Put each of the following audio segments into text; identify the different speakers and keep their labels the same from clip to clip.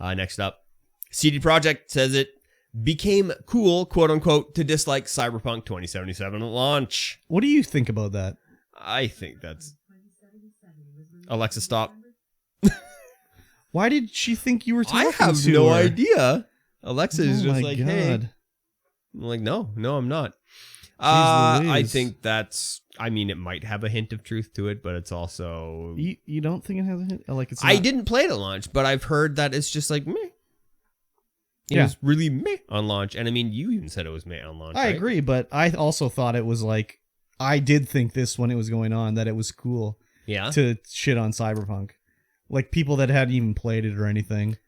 Speaker 1: Next up, CD Projekt says it became cool, quote unquote, to dislike Cyberpunk 2077 at launch.
Speaker 2: What do you think about that?
Speaker 1: I think that's... Alexa, stop.
Speaker 2: Why did she think you were talking to her?
Speaker 1: I have no idea. Alexa is just like,
Speaker 2: God.
Speaker 1: hey. I'm like, no, I'm not.
Speaker 2: Jeez Louise.
Speaker 1: I think that's... I mean, it might have a hint of truth to it, but it's also...
Speaker 2: You don't think it has a hint? Like it's
Speaker 1: I
Speaker 2: not...
Speaker 1: didn't play it at launch, but I've heard that it's just like, meh. It was really meh on launch. And I mean, you even said it was meh on launch,
Speaker 2: I agree, but I also thought it was like... I did think this when it was going on, that it was cool to shit on Cyberpunk. Like people that hadn't even played it or anything.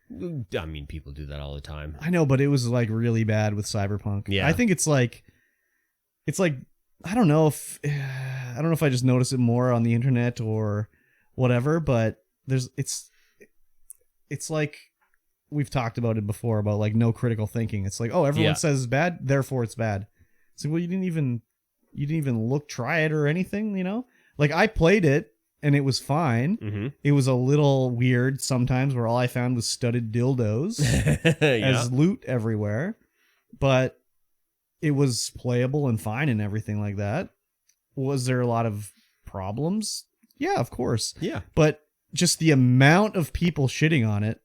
Speaker 1: I mean, people do that all the time.
Speaker 2: I know, but it was like really bad with Cyberpunk.
Speaker 1: Yeah.
Speaker 2: I think it's like I don't know if I just notice it more on the internet or whatever, but it's like we've talked about it before about like no critical thinking. It's like, oh, everyone says it's bad, therefore it's bad. It's like, well, you didn't even try it or anything, you know? Like I played it and it was fine. Mm-hmm. It was a little weird sometimes where all I found was studded dildos as loot everywhere, but it was playable and fine and everything like that. Was there a lot of problems? Yeah, of course.
Speaker 1: Yeah.
Speaker 2: But just the amount of people shitting on it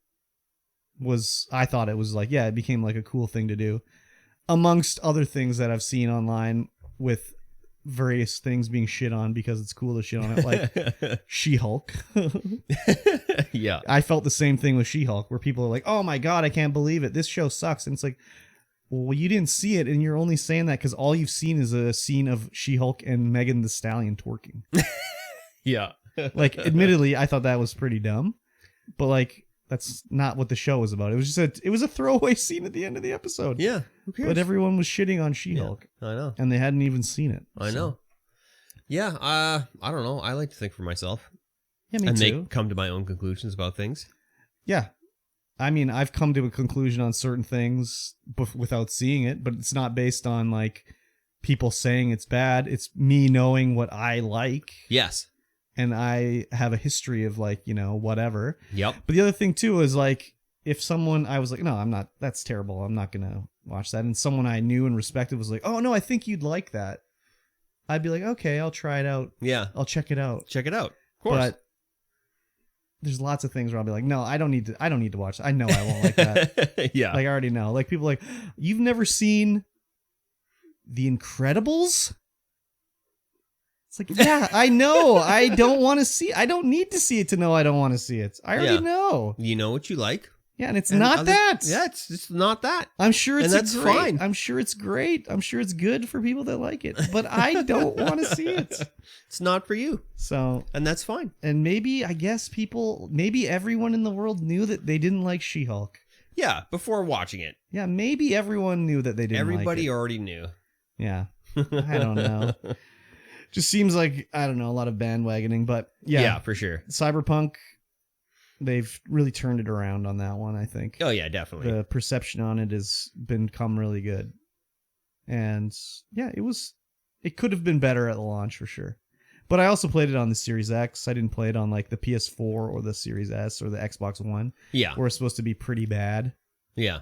Speaker 2: I thought it was like, it became like a cool thing to do. Amongst other things that I've seen online with various things being shit on because it's cool to shit on it, like She-Hulk.
Speaker 1: Yeah.
Speaker 2: I felt the same thing with She-Hulk, where people are like, oh my God, I can't believe it. This show sucks. And it's like, well, you didn't see it, and you're only saying that because all you've seen is a scene of She-Hulk and Megan Thee Stallion twerking.
Speaker 1: Yeah.
Speaker 2: Like, admittedly, I thought that was pretty dumb, but like, that's not what the show was about. It was just it was a throwaway scene at the end of the episode.
Speaker 1: Yeah. Who cares?
Speaker 2: But everyone was shitting on She-Hulk.
Speaker 1: Yeah, I know.
Speaker 2: And they hadn't even seen it.
Speaker 1: I know. Yeah. I don't know. I like to think for myself.
Speaker 2: Yeah, me
Speaker 1: and
Speaker 2: too.
Speaker 1: come to my own conclusions about things.
Speaker 2: Yeah. I mean, I've come to a conclusion on certain things without seeing it, but it's not based on like people saying it's bad. It's me knowing what I like.
Speaker 1: Yes.
Speaker 2: And I have a history of like, you know, whatever.
Speaker 1: Yep.
Speaker 2: But the other thing too is like, if someone, I was like, no, I'm not, that's terrible. I'm not going to watch that. And someone I knew and respected was like, oh no, I think you'd like that. I'd be like, okay, I'll try it out.
Speaker 1: Yeah.
Speaker 2: I'll check it out.
Speaker 1: Check it out. Of course.
Speaker 2: But there's lots of things where I'll be like, no, I don't need to watch it. I know I won't like that.
Speaker 1: Yeah.
Speaker 2: Like I already know. Like people are like, you've never seen The Incredibles? It's like, yeah, I know. I don't want to see. I don't need to see it to know I don't want to see it. I already know.
Speaker 1: You know what you like.
Speaker 2: Yeah, and it's not that.
Speaker 1: Yeah, it's not that.
Speaker 2: I'm sure it's
Speaker 1: that's
Speaker 2: great.
Speaker 1: fine.
Speaker 2: I'm sure it's great. I'm sure it's good for people that like it. But I don't want to see it.
Speaker 1: It's not for you.
Speaker 2: So,
Speaker 1: and that's fine.
Speaker 2: And maybe, I guess maybe everyone in the world knew that they didn't like She-Hulk.
Speaker 1: Yeah, before watching it.
Speaker 2: Yeah, maybe everyone knew that they didn't like it.
Speaker 1: Everybody already knew.
Speaker 2: Yeah. I don't know. Just seems like, I don't know, a lot of bandwagoning, but
Speaker 1: yeah, for sure.
Speaker 2: Cyberpunk, they've really turned it around on that one, I think.
Speaker 1: Oh yeah, definitely.
Speaker 2: The perception on it has become really good. And yeah, it could have been better at the launch for sure. But I also played it on the Series X. I didn't play it on like the PS4 or the Series S or the Xbox One.
Speaker 1: Yeah.
Speaker 2: Where it's supposed to be pretty bad.
Speaker 1: Yeah.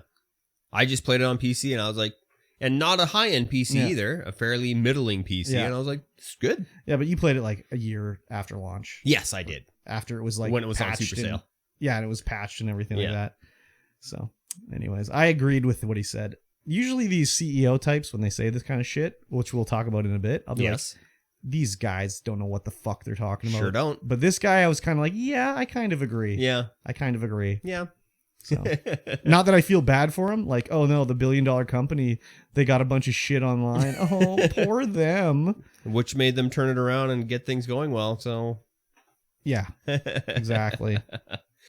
Speaker 1: I just played it on PC and I was like, and not a high-end PC either, a fairly middling PC. Yeah. And I was like, it's good.
Speaker 2: Yeah, but you played it like a year after launch.
Speaker 1: Yes, I did.
Speaker 2: After it was like
Speaker 1: when it was on Super Sale.
Speaker 2: Yeah, and it was patched and everything like that. So, anyways, I agreed with what he said. Usually these CEO types, when they say this kind of shit, which we'll talk about in a bit, I'll be like, these guys don't know what the fuck they're talking about.
Speaker 1: Sure don't.
Speaker 2: But this guy, I was kind of like, yeah, I kind of agree.
Speaker 1: Yeah.
Speaker 2: I kind of agree.
Speaker 1: Yeah.
Speaker 2: So, not that I feel bad for him. Like, oh no, the $1 billion company, they got a bunch of shit online. Oh, poor them.
Speaker 1: Which made them turn it around and get things going well. So,
Speaker 2: yeah, exactly.